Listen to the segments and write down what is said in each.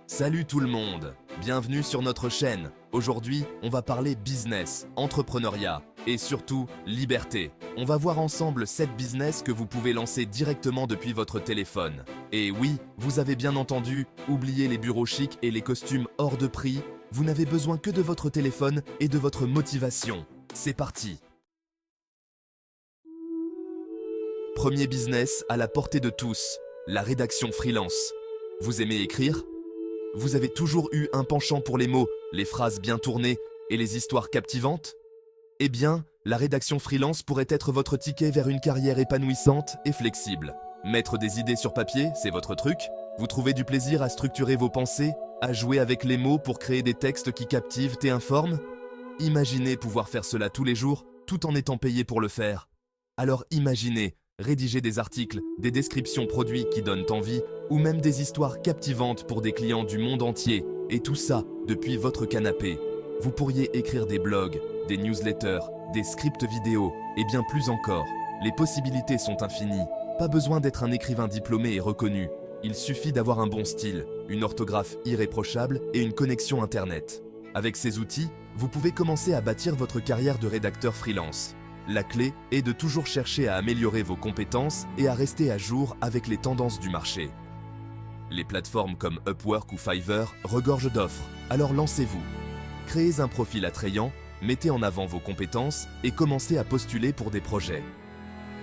Salut tout le monde, bienvenue sur notre chaîne. Aujourd'hui, on va parler business, entrepreneuriat et surtout liberté. On va voir ensemble 7 business que vous pouvez lancer directement depuis votre téléphone. Et oui, vous avez bien entendu, oubliez les bureaux chics et les costumes hors de prix, vous n'avez besoin que de votre téléphone et de votre motivation. C'est parti! Premier business à la portée de tous, la rédaction freelance. Vous aimez écrire ? Vous avez toujours eu un penchant pour les mots, les phrases bien tournées et les histoires captivantes ? Eh bien, la rédaction freelance pourrait être votre ticket vers une carrière épanouissante et flexible. Mettre des idées sur papier, c'est votre truc ? Vous trouvez du plaisir à structurer vos pensées, à jouer avec les mots pour créer des textes qui captivent et informent ? Imaginez pouvoir faire cela tous les jours, tout en étant payé pour le faire. Alors imaginez rédiger des articles, des descriptions produits qui donnent envie, ou même des histoires captivantes pour des clients du monde entier, et tout ça depuis votre canapé. Vous pourriez écrire des blogs, des newsletters, des scripts vidéo, et bien plus encore. Les possibilités sont infinies. Pas besoin d'être un écrivain diplômé et reconnu. Il suffit d'avoir un bon style, une orthographe irréprochable et une connexion Internet. Avec ces outils, vous pouvez commencer à bâtir votre carrière de rédacteur freelance. La clé est de toujours chercher à améliorer vos compétences et à rester à jour avec les tendances du marché. Les plateformes comme Upwork ou Fiverr regorgent d'offres, alors lancez-vous. Créez un profil attrayant, mettez en avant vos compétences et commencez à postuler pour des projets.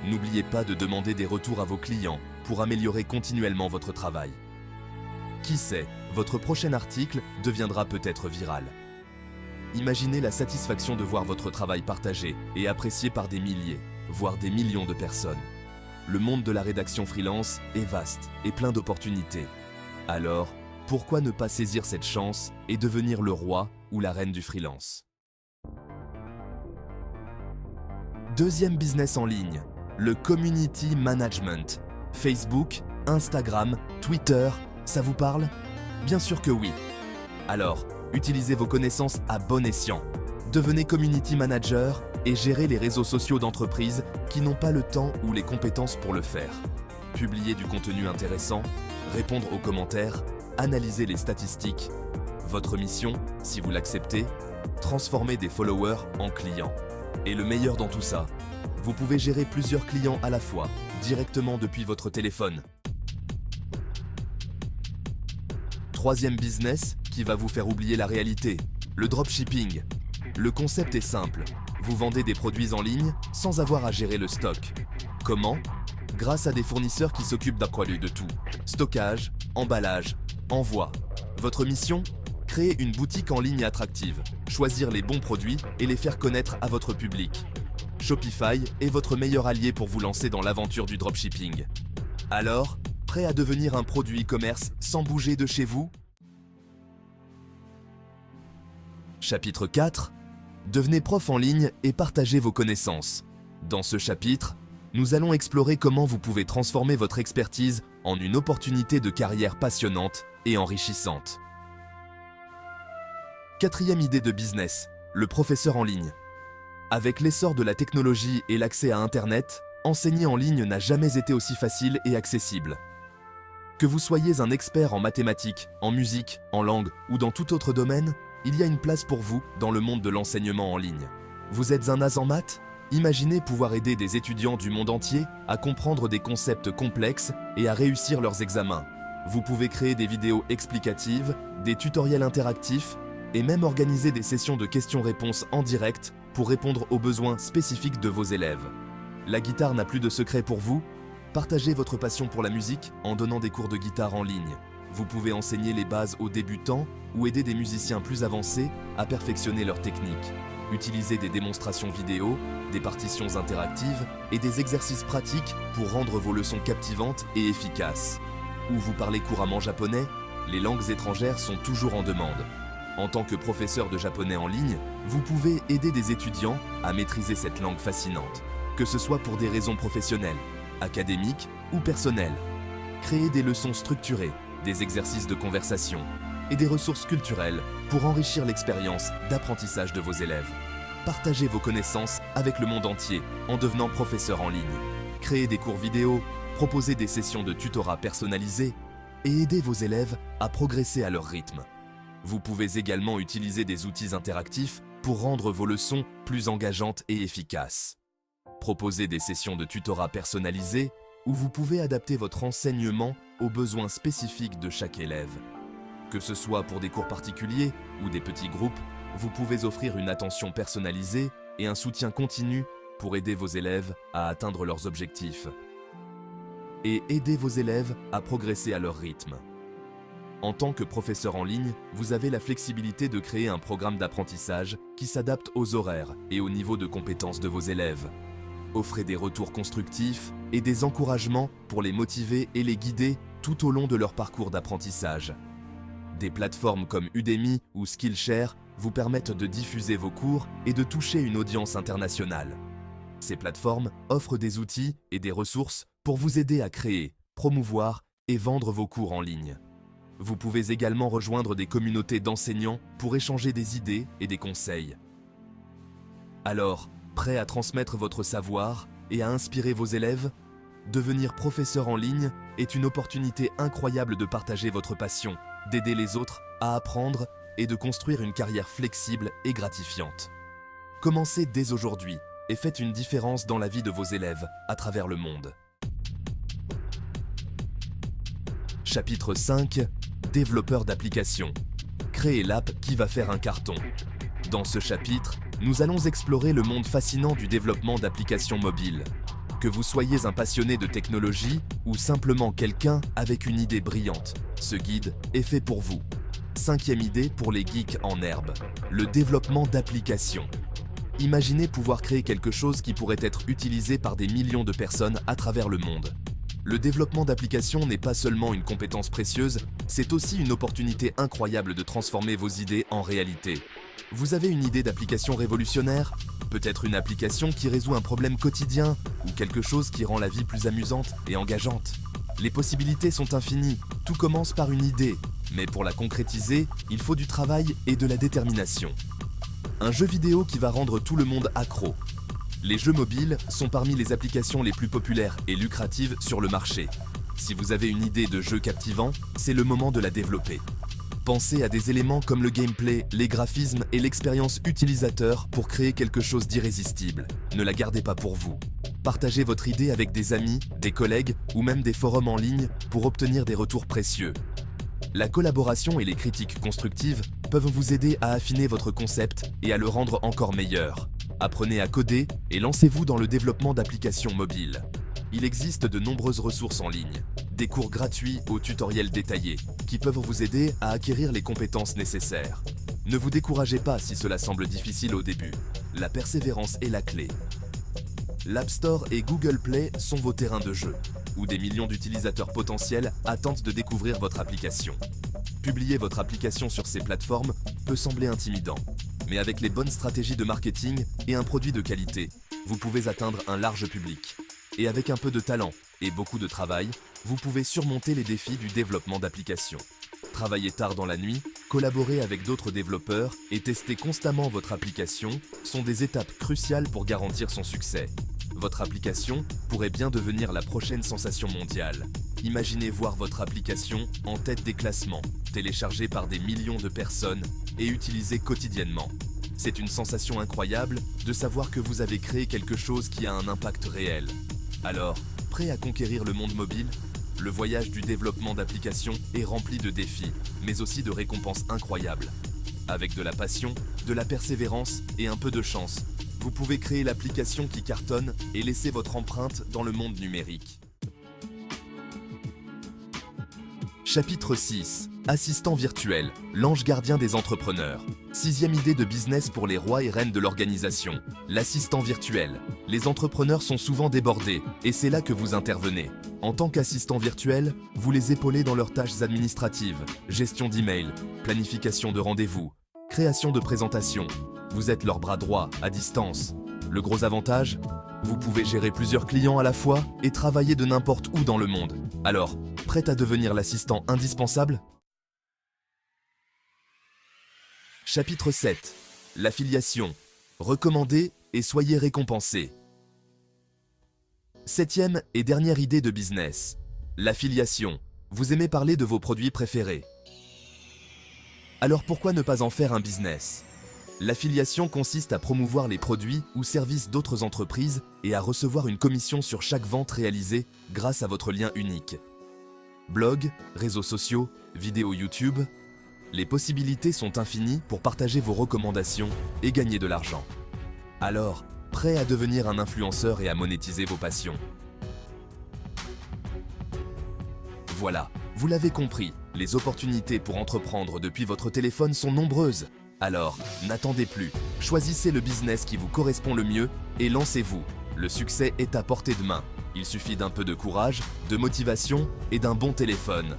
N'oubliez pas de demander des retours à vos clients pour améliorer continuellement votre travail. Qui sait, votre prochain article deviendra peut-être viral. Imaginez la satisfaction de voir votre travail partagé et apprécié par des milliers, voire des millions de personnes. Le monde de la rédaction freelance est vaste et plein d'opportunités. Alors, pourquoi ne pas saisir cette chance et devenir le roi ou la reine du freelance ? Deuxième business en ligne, le community management. Facebook, Instagram, Twitter, ça vous parle ? Bien sûr que oui. Alors, utilisez vos connaissances à bon escient. Devenez community manager et gérez les réseaux sociaux d'entreprises qui n'ont pas le temps ou les compétences pour le faire. Publiez du contenu intéressant, répondre aux commentaires, analyser les statistiques. Votre mission, si vous l'acceptez, transformer des followers en clients. Et le meilleur dans tout ça, vous pouvez gérer plusieurs clients à la fois, directement depuis votre téléphone. Troisième business qui va vous faire oublier la réalité, le dropshipping. Le concept est simple, vous vendez des produits en ligne sans avoir à gérer le stock. Comment ? Grâce à des fournisseurs qui s'occupent d'un poil de tout. Stockage, emballage, envoi. Votre mission ? Créer une boutique en ligne attractive, choisir les bons produits et les faire connaître à votre public. Shopify est votre meilleur allié pour vous lancer dans l'aventure du dropshipping. Alors, prêt à devenir un produit e-commerce sans bouger de chez vous ? Chapitre 4. Devenez prof en ligne et partagez vos connaissances. Dans ce chapitre, nous allons explorer comment vous pouvez transformer votre expertise en une opportunité de carrière passionnante et enrichissante. Quatrième idée de business, le professeur en ligne. Avec l'essor de la technologie et l'accès à Internet, enseigner en ligne n'a jamais été aussi facile et accessible. Que vous soyez un expert en mathématiques, en musique, en langue ou dans tout autre domaine, il y a une place pour vous dans le monde de l'enseignement en ligne. Vous êtes un naze en maths ? Imaginez pouvoir aider des étudiants du monde entier à comprendre des concepts complexes et à réussir leurs examens. Vous pouvez créer des vidéos explicatives, des tutoriels interactifs et même organiser des sessions de questions-réponses en direct pour répondre aux besoins spécifiques de vos élèves. La guitare n'a plus de secret pour vous ? Partagez votre passion pour la musique en donnant des cours de guitare en ligne. Vous pouvez enseigner les bases aux débutants ou aider des musiciens plus avancés à perfectionner leur technique. Utilisez des démonstrations vidéo, des partitions interactives et des exercices pratiques pour rendre vos leçons captivantes et efficaces. Ou vous parlez couramment japonais, les langues étrangères sont toujours en demande. En tant que professeur de japonais en ligne, vous pouvez aider des étudiants à maîtriser cette langue fascinante, que ce soit pour des raisons professionnelles, académiques ou personnelles. Créez des leçons structurées, des exercices de conversation et des ressources culturelles pour enrichir l'expérience d'apprentissage de vos élèves. Partagez vos connaissances avec le monde entier en devenant professeur en ligne. Créez des cours vidéo, proposez des sessions de tutorat personnalisées et aider vos élèves à progresser à leur rythme. Vous pouvez également utiliser des outils interactifs pour rendre vos leçons plus engageantes et efficaces. Proposez des sessions de tutorat personnalisées où vous pouvez adapter votre enseignement aux besoins spécifiques de chaque élève. Que ce soit pour des cours particuliers ou des petits groupes, vous pouvez offrir une attention personnalisée et un soutien continu pour aider vos élèves à atteindre leurs objectifs. Et aider vos élèves à progresser à leur rythme. En tant que professeur en ligne, vous avez la flexibilité de créer un programme d'apprentissage qui s'adapte aux horaires et au niveau de compétences de vos élèves. Offrez des retours constructifs et des encouragements pour les motiver et les guider tout au long de leur parcours d'apprentissage. Des plateformes comme Udemy ou Skillshare vous permettent de diffuser vos cours et de toucher une audience internationale. Ces plateformes offrent des outils et des ressources pour vous aider à créer, promouvoir et vendre vos cours en ligne. Vous pouvez également rejoindre des communautés d'enseignants pour échanger des idées et des conseils. Alors, prêt à transmettre votre savoir et à inspirer vos élèves? Devenir professeur en ligne est une opportunité incroyable de partager votre passion, d'aider les autres à apprendre et de construire une carrière flexible et gratifiante. Commencez dès aujourd'hui et faites une différence dans la vie de vos élèves à travers le monde. Chapitre 5. Développeur d'applications. Créez l'app qui va faire un carton. Dans ce chapitre, nous allons explorer le monde fascinant du développement d'applications mobiles. Que vous soyez un passionné de technologie ou simplement quelqu'un avec une idée brillante, ce guide est fait pour vous. 5e idée pour les geeks en herbe, le développement d'applications. Imaginez pouvoir créer quelque chose qui pourrait être utilisé par des millions de personnes à travers le monde. Le développement d'applications n'est pas seulement une compétence précieuse, c'est aussi une opportunité incroyable de transformer vos idées en réalité. Vous avez une idée d'application révolutionnaire? Peut-être une application qui résout un problème quotidien ou quelque chose qui rend la vie plus amusante et engageante. Les possibilités sont infinies, tout commence par une idée, mais pour la concrétiser, il faut du travail et de la détermination. Un jeu vidéo qui va rendre tout le monde accro. Les jeux mobiles sont parmi les applications les plus populaires et lucratives sur le marché. Si vous avez une idée de jeu captivant, c'est le moment de la développer. Pensez à des éléments comme le gameplay, les graphismes et l'expérience utilisateur pour créer quelque chose d'irrésistible. Ne la gardez pas pour vous. Partagez votre idée avec des amis, des collègues ou même des forums en ligne pour obtenir des retours précieux. La collaboration et les critiques constructives peuvent vous aider à affiner votre concept et à le rendre encore meilleur. Apprenez à coder et lancez-vous dans le développement d'applications mobiles. Il existe de nombreuses ressources en ligne, des cours gratuits aux tutoriels détaillés, qui peuvent vous aider à acquérir les compétences nécessaires. Ne vous découragez pas si cela semble difficile au début. La persévérance est la clé. L'App Store et Google Play sont vos terrains de jeu, où des millions d'utilisateurs potentiels attendent de découvrir votre application. Publier votre application sur ces plateformes peut sembler intimidant, mais avec les bonnes stratégies de marketing et un produit de qualité, vous pouvez atteindre un large public. Et avec un peu de talent et beaucoup de travail, vous pouvez surmonter les défis du développement d'applications. Travailler tard dans la nuit, collaborer avec d'autres développeurs et tester constamment votre application sont des étapes cruciales pour garantir son succès. Votre application pourrait bien devenir la prochaine sensation mondiale. Imaginez voir votre application en tête des classements, téléchargée par des millions de personnes et utilisée quotidiennement. C'est une sensation incroyable de savoir que vous avez créé quelque chose qui a un impact réel. Alors, prêt à conquérir le monde mobile? Le voyage du développement d'applications est rempli de défis, mais aussi de récompenses incroyables. Avec de la passion, de la persévérance et un peu de chance, vous pouvez créer l'application qui cartonne et laisser votre empreinte dans le monde numérique. Chapitre 6. Assistant virtuel, l'ange gardien des entrepreneurs. 6e idée de business pour les rois et reines de l'organisation. L'assistant virtuel. Les entrepreneurs sont souvent débordés et c'est là que vous intervenez. En tant qu'assistant virtuel, vous les épaulez dans leurs tâches administratives, gestion d'email, planification de rendez-vous, création de présentations. Vous êtes leur bras droit à distance. Le gros avantage? Vous pouvez gérer plusieurs clients à la fois et travailler de n'importe où dans le monde. Alors, prêt à devenir l'assistant indispensable? Chapitre 7. L'affiliation. Recommandez et soyez récompensé. 7e et dernière idée de business. L'affiliation. Vous aimez parler de vos produits préférés. Alors pourquoi ne pas en faire un business? L'affiliation consiste à promouvoir les produits ou services d'autres entreprises et à recevoir une commission sur chaque vente réalisée grâce à votre lien unique. Blog, réseaux sociaux, vidéos YouTube, les possibilités sont infinies pour partager vos recommandations et gagner de l'argent. Alors, prêt à devenir un influenceur et à monétiser vos passions? Voilà, vous l'avez compris, les opportunités pour entreprendre depuis votre téléphone sont nombreuses. Alors, n'attendez plus, choisissez le business qui vous correspond le mieux et lancez-vous. Le succès est à portée de main. Il suffit d'un peu de courage, de motivation et d'un bon téléphone.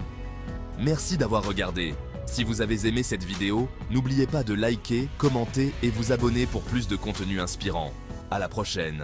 Merci d'avoir regardé. Si vous avez aimé cette vidéo, n'oubliez pas de liker, commenter et vous abonner pour plus de contenu inspirant. À la prochaine.